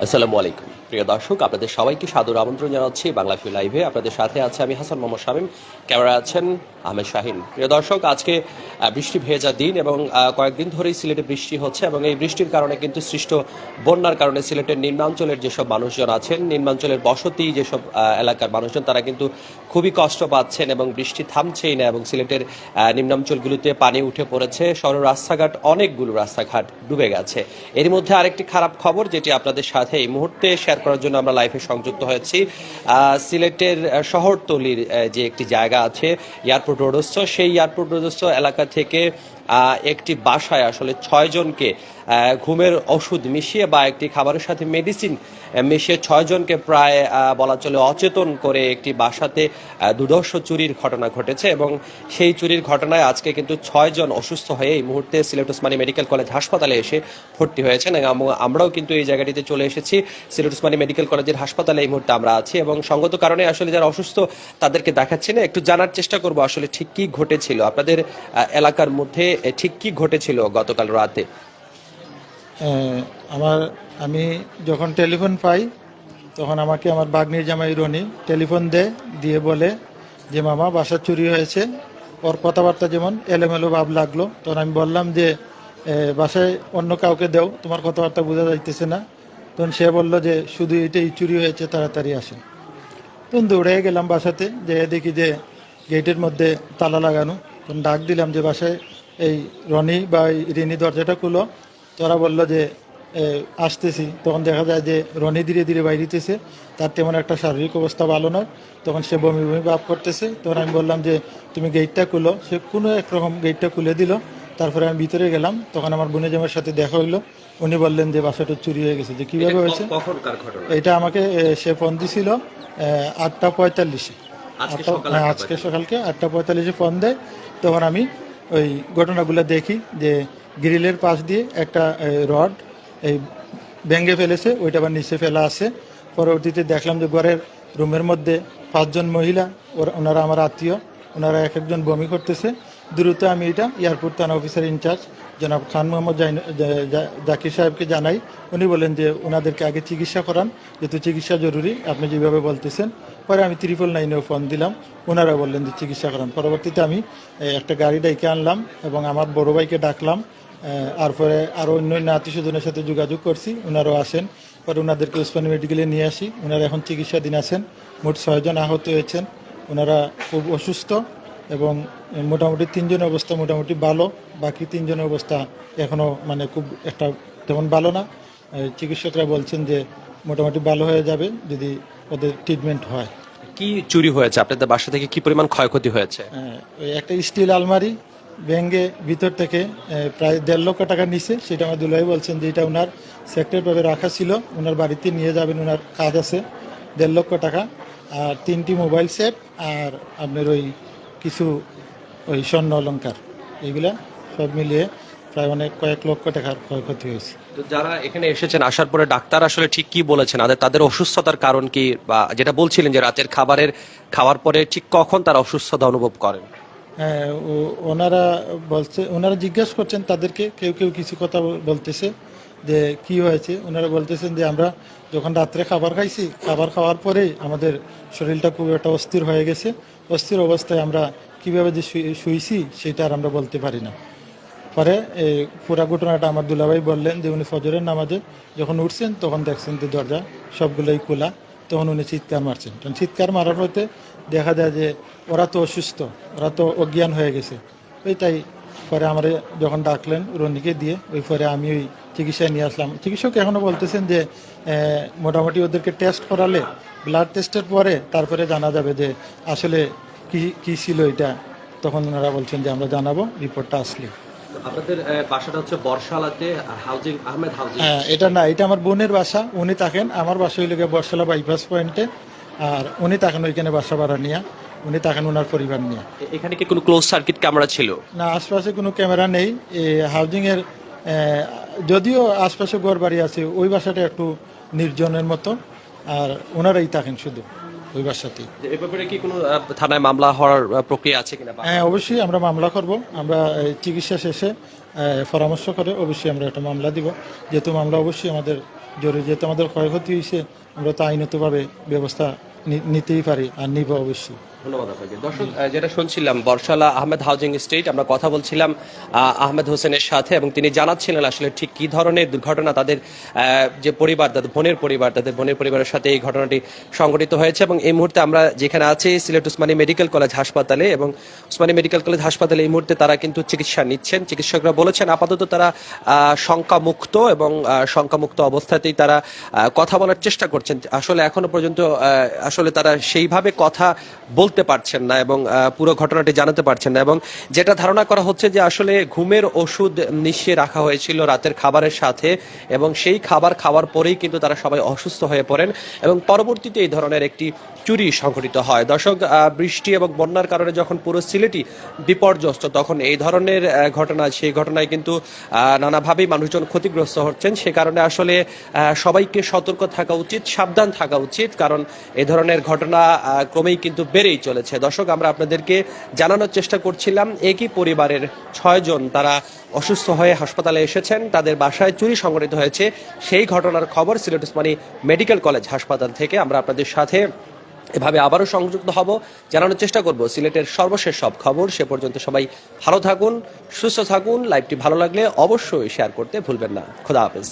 আসসালামু আলাইকুম প্রিয় দর্শক, আপনাদের সবাইকে সাদর আমন্ত্রণ জানাচ্ছি বাংলাভিউ লাইভে। আপনাদের সাথে আছে আমি হাসান মোহাম্মদ শামীম, ক্যামেরা আছেন আহমেদ শাহিন। প্রিয় দর্শক, আজকে বৃষ্টি ভেজা দিন এবং কয়েকদিন ধরেই সিলেটে বৃষ্টি হচ্ছে এবং এই বৃষ্টির কারণে কিন্তু সৃষ্ট বন্যার কারণে সিলেটের নিম্নাঞ্চলের যেসব মানুষজন আছেন, নিম্নাঞ্চলের বসতি যেসব এলাকার মানুষজন, তারা কিন্তু খুবই কষ্ট পাচ্ছেন এবং বৃষ্টি থামছেই না এবং সিলেটের নিম্নাঞ্চলগুলোতে পানি উঠে পড়েছে। শহরের রাস্তাঘাট, অনেকগুলো রাস্তাঘাট ডুবে গেছে। এর মধ্যে আরেকটি খারাপ খবর যেটি আপনাদের সাথে এই মুহূর্তে শেয়ার করার জন্য আমরা লাইভে সংযুক্ত হয়েছি। সিলেটের শহরতলির যে একটি জায়গা আছে এয়ারপোর্ট রোডস্থ, সেই এয়ারপোর্ট রোডস্থ এলাকা থেকে একটি বাসায় আসলে 6 জনকে ঘুমের ওষুধ মিশিয়ে বা একটি খাবারের সাথে মেডিসিন মিশিয়ে 6 জনকে প্রায় বলা চলে অচেতন করে একটি বাসাতে দুর্ধর্ষ চুরির ঘটনা ঘটেছে এবং সেই চুরির ঘটনায় আজকে কিন্তু 6 জন অসুস্থ হয়ে এই মুহূর্তে সিলেট ওসমানী মেডিকেল কলেজ হাসপাতালে এসে ভর্তি হয়েছেন। আমরাও কিন্তু এই জায়গাটিতে চলে এসেছি। সিলেট ওসমানী মেডিকেল কলেজের হাসপাতালে এই মুহূর্তে আমরা আছি এবং সঙ্গত কারণে আসলে যারা অসুস্থ তাদেরকে দেখাচ্ছি না, একটু জানার চেষ্টা করব আসলে ঠিক কি ঘটেছিল আপনাদের এলাকার মধ্যে, ঠিক কি ঘটেছিল গতকাল রাতে। আমি যখন টেলিফোন পাই তখন আমাকে আমার বাগনির জামাই রনি টেলিফোন দিয়ে বলে যে মামা বাসা চুরি হয়েছে। ওর কথাবার্তা যেমন এলোমেলো ভাব লাগলো, তখন আমি বললাম যে বাসায় অন্য কাউকে দেও, তোমার কথাবার্তা বোঝা যাইতেছে না। তখন সে বলল যে শুধু এটাই চুরি হয়েছে, তাড়াতাড়ি আসে। তখন দৌড়ে গেলাম বাসাতে, যে দেখি যে গেটের মধ্যে তালা লাগানো। তখন ডাক দিলাম যে বাসায় এই রনি বা রিনি দরজাটা খুলো। তোরা বললো যে আসতেছি। তখন দেখা যায় যে রনি ধীরে ধীরে বাইরেতেছে, তার তেমন একটা শারীরিক অবস্থা ভালো নয়। তখন সে বমি বমি ভাব করতেছে। তখন আমি বললাম যে তুমি গেটটা খুলো। সে কোনো একরকম গেটটা খুলে দিল। তারপরে আমি ভিতরে গেলাম, তখন আমার বোনের জামাইয়ের সাথে দেখা হইলো। উনি বললেন যে বাসাটা চুরি হয়ে গেছে। যে কীভাবে হয়েছে এটা আমাকে সে ফোন দিছিল 8:45-এ। আজকে সকালকে 8:45-এ ফোন দেয়। তখন আমি ওই ঘটনাগুলো দেখি যে গ্রিলের পাশ দিয়ে একটা রড এই ভেঙে ফেলেছে, ওইটা আবার নিচে ফেলা আছে। পরবর্তীতে দেখলাম যে ঘরের রুমের মধ্যে 5 জন মহিলা, ওনারা আমার আত্মীয়, ওনারা এক একজন বমি করতেছে। দ্রুত আমি এটা এয়ারপোর্ট থানা অফিসার ইনচার্জ জনাব খান মোহাম্মদ জাকির সাহেবকে জানাই। উনি বলেন যে ওনাদেরকে আগে চিকিৎসা করান, যেহেতু চিকিৎসা জরুরি আপনি যেভাবে বলতেছেন। পরে আমি 999-এও ফোন দিলাম, ওনারা বললেন যে চিকিৎসা করান। পরবর্তীতে আমি একটা গাড়ি ডেকে আনলাম এবং আমার বড় ভাইকে ডাকলাম। আর পরে আরও অন্য আত্মীয় স্বজনের সাথে যোগাযোগ করছি, ওনারাও আসেন। পরে ওনাদেরকে ওসমানী মেডিকেলে নিয়ে আসি। ওনারা এখন চিকিৎসাধীন আছেন। মোট 6 জন আহত হয়েছেন। ওনারা খুব অসুস্থ এবং মোটামুটি 3 জনের অবস্থা মোটামুটি ভালো, বাকি 3 জনের অবস্থা এখনও মানে খুব একটা তেমন ভালো না। চিকিৎসকরা বলছেন যে মোটামুটি ভালো হয়ে যাবে যদি ওদের ট্রিটমেন্ট হয়। কি চুরি হয়েছে আপনাদের বাসা থেকে, কি পরিমাণ ক্ষয়ক্ষতি হয়েছে? ওই একটা স্টিল আলমারি ভেঙে ভিতর থেকে প্রায় 1.5 লক্ষ টাকা নিছে। সেটা আমার দুলাই বলছেন যে এটা ওনার সেক্টরভাবে রাখা ছিল, ওনার বাড়িতে নিয়ে যাবেন, ওনার কাজ আছে। 1.5 লক্ষ টাকা আর 3টি মোবাইল সেট আর আপনার ওই কিছু ওই স্বর্ণ অলঙ্কার, এইগুলা সব মিলিয়ে প্রায় কয়েক লক্ষ টাকার ক্ষয়ক্ষতি হয়েছে। তো যারা এখানে এসেছেন, আসার পরে ডাক্তার আসলে ঠিক কি বলেছেন, তাদের অসুস্থতার কারণ কি, বা যেটা বলছিলেন যে রাতের খাওয়ার পরে ঠিক কখন তারা অসুস্থতা অনুভব করেন? হ্যাঁ, ওনারা জিজ্ঞাসা করছেন তাদেরকে, কেউ কেউ কিছু কথা বলতেছে যে কি হয়েছে। ওনারা বলতেছেন যে আমরা যখন রাত্রে খাবার খাইছি, খাবার খাওয়ার পরেই আমাদের শরীরটা খুব একটা অস্থির হয়ে গেছে। অস্থির অবস্থায় আমরা কীভাবে যে শুইছি সেটা আর আমরা বলতে পারি না। পরে এই পুরা ঘটনাটা আমার দুলাভাই বললেন যে উনি ফজরের নামাজে যখন উঠছেন তখন দেখছেন যে দরজা সবগুলোই খোলা। তখন উনি চিৎকার মারছেন। তখন চিৎকার মারার পরে দেখা যায় যে ওরা তো অসুস্থ, ওরা তো অজ্ঞান হয়ে গেছে। তাই পরে আমার যখন ডাকলেন রনিকে দিয়ে, ওই পরে আমি ওই চিকিৎসায় নিয়ে আসলাম। চিকিৎসক এখনও বলতেছেন যে মোটামুটি ওদেরকে টেস্ট করালে, ব্লাড টেস্টের পরে তারপরে জানা যাবে যে আসলে কি ছিল এটা। তখন ওনারা বলছেন যে আমরা জানাবো রিপোর্টটা আসলে। আপনাদের বাসাটা হচ্ছে বর্ষালাতে হাউজিং, আহমেদ হাউজিং? হ্যাঁ, এটা না, এটা আমার বোনের বাসা। উনি থাকেন, আমার বাসা হইলে বর্ষালা বাইপাস পয়েন্টে, আর উনি থাকেন ওইখানে বাসা ভাড়া নিয়ে। উনি থাকেন ওনার পরিবার নিয়ে। এখানে কি কোনো ক্লোজ সার্কিট ক্যামেরা ছিল? না, আশপাশে কোনো ক্যামেরা নেই। হাউজিংয়ের যদিও আশপাশে ঘর বাড়ি আছে, ওই বাসাটা একটু নির্জনের মতো, আর ওনারাই থাকেন শুধু ওই বাসাতেই। এ ব্যাপারে কি কোনো থানায় মামলা হওয়ার প্রক্রিয়া আছে কিনা? হ্যাঁ, অবশ্যই আমরা মামলা করব। আমরা চিকিৎসা শেষে পরামর্শ করে অবশ্যই আমরা একটা মামলা দিব, যেহেতু মামলা অবশ্যই আমাদের জরুরি, যেহেতু আমাদের ক্ষয়ক্ষতি হয়েছে আমরা তো আইনতভাবে ব্যবস্থা নিতেই পারি আর নিব অবশ্যই। ধন্যবাদ আপনাকে। দর্শক, যেটা শুনছিলাম বর্ষালা আহমেদ হাউজিং স্টেট, আমরা কথা বলছিলাম আহমেদ হোসেনের সাথে এবং তিনি জানাচ্ছিলেন আসলে ঠিক কী ধরনের দুর্ঘটনা তাদের যে পরিবার, তাদের বোনের পরিবারের সাথে এই ঘটনাটি সংঘটিত হয়েছে। এবং এই মুহূর্তে আমরা যেখানে আছি সিলেট উসমানী মেডিকেল কলেজ হাসপাতালে, এবং উসমানী মেডিকেল কলেজ হাসপাতালে এই মুহূর্তে তারা কিন্তু চিকিৎসা নিচ্ছেন। চিকিৎসকরা বলেছেন আপাতত তারা শঙ্কামুক্ত, এবং শঙ্কামুক্ত অবস্থাতেই তারা কথা বলার চেষ্টা করছেন। আসলে এখনো পর্যন্ত আসলে তারা সেইভাবে কথা বলতে পারছেন না এবং পুরো ঘটনাটি জানাতে পারছেন না। এবং যেটা ধারণা করা হচ্ছে যে আসলে ঘুমের ওষুধ মিশিয়ে রাখা হয়েছিল রাতের খাবারের সাথে, এবং সেই খাবার খাওয়ার পরেই কিন্তু তারা সবাই অসুস্থ হয়ে পড়েন এবং পরবর্তীতে এই ধরনের একটি চুরি সংঘটিত হয়। দর্শক, বৃষ্টি এবং বন্যার কারণে যখন পুরো সিলেটই বিপর্যস্ত, তখন এই ধরনের ঘটনা, সেই ঘটনায় কিন্তু নানাভাবেই মানুষজন ক্ষতিগ্রস্ত হচ্ছেন। সে কারণে আসলে সবাইকে সতর্ক থাকা উচিত, সাবধান থাকা উচিত, কারণ এই ধরনের ঘটনা ক্রমেই কিন্তু বেড়েই চলেছে। দর্শক, আমরা আপনাদেরকে জানানোর চেষ্টা করছিলাম একই পরিবারের 6 জন তারা অসুস্থ হয়ে হাসপাতালে এসেছেন, তাদের বাসায় চুরি সংঘটিত হয়েছে। সেই ঘটনার খবর সিলেট উসমানী মেডিকেল কলেজ হাসপাতাল থেকে আমরা আপনাদের সাথে এভাবে আবারও সংযুক্ত হব, জানানোর চেষ্টা করব সিলেটের সর্বশেষ সব খবর। সে পর্যন্ত সবাই ভালো থাকুন, সুস্থ থাকুন। লাইভটি ভালো লাগলে অবশ্যই শেয়ার করতে ভুলবেন না। খোদা হাফেজ।